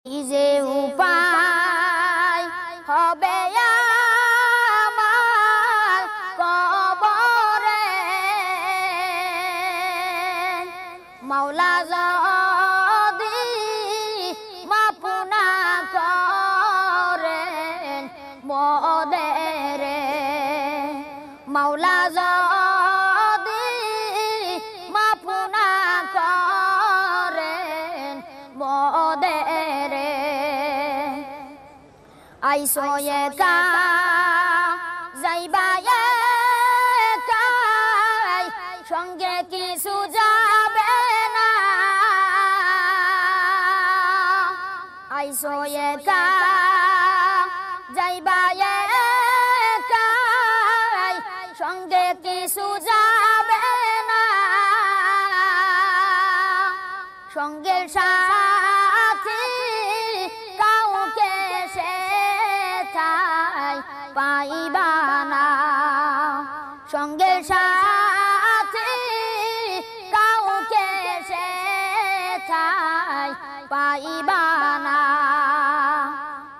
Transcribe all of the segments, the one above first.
কি যে উপায় হবে আমার কবরে মাওলা যদি মাফ না করেন মোদেরে মাওলা যদি মাফ না করেন মোদেরে আইসো একা যাইবা একাই সঙ্গে কিছু যাবে না আইসো একা যাইবা একাই সঙ্গে কিছু যাবে না সঙ্গে সাথী কাউকে সে পাইবা না সঙ্গে সাথী কাউকে সে পাইবা না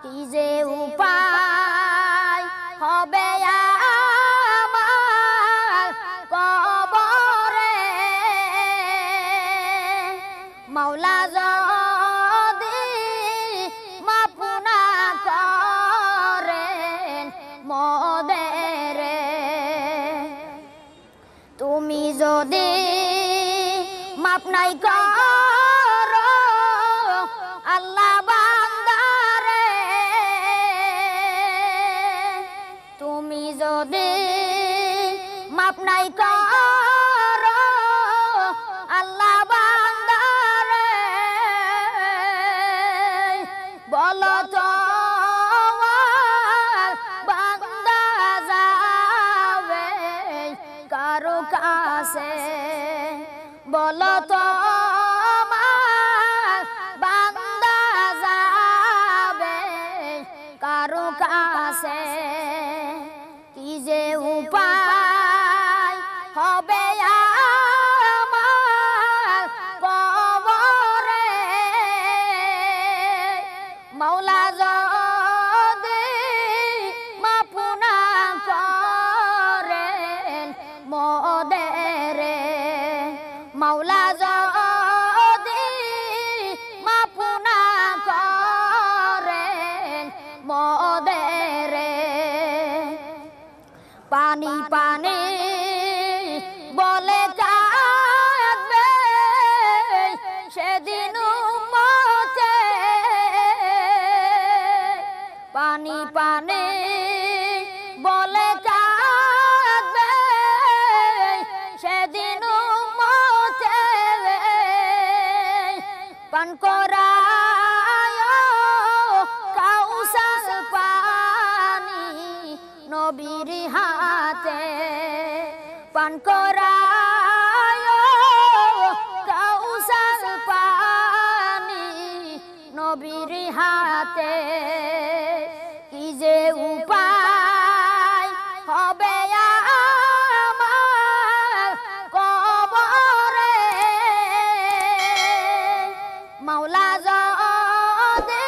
কি যে উপায় হবে আমার কবরে মাওলা যদি মাফ না করেন মোদেরে তুমি যদি মাফ নাই করো আল্লাহ বান্দারে তুমি যদি মাফ নাই করো আল্লাহ বান্দারে বলো তো বান্দা যাবে কারো কাছে বলো তো বান্দা যাবে কারো কাছে কি যে উপায় হবে আমার কবরে মাওলা যদি মাফ না করেন মোদেরে মাওলা যদি মাফ না করেন মোদেরে পানি পানি বলে কাঁদবে সেদিন উম্মতে পানি পানি বলে কাঁদবে সেদিন উম্মতে পান করায় কাউসার পানি নবীর হাতে পান করায় কাউসার পানি নবীর হাতে কি যে উপায় হবে আমার কবরে মাওলা যদি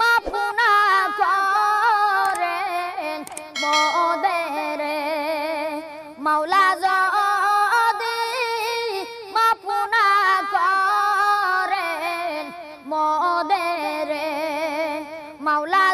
মাফ না করেন মোদেরে মাওলা যদি মাফ না করেন মোদেরে মাওলা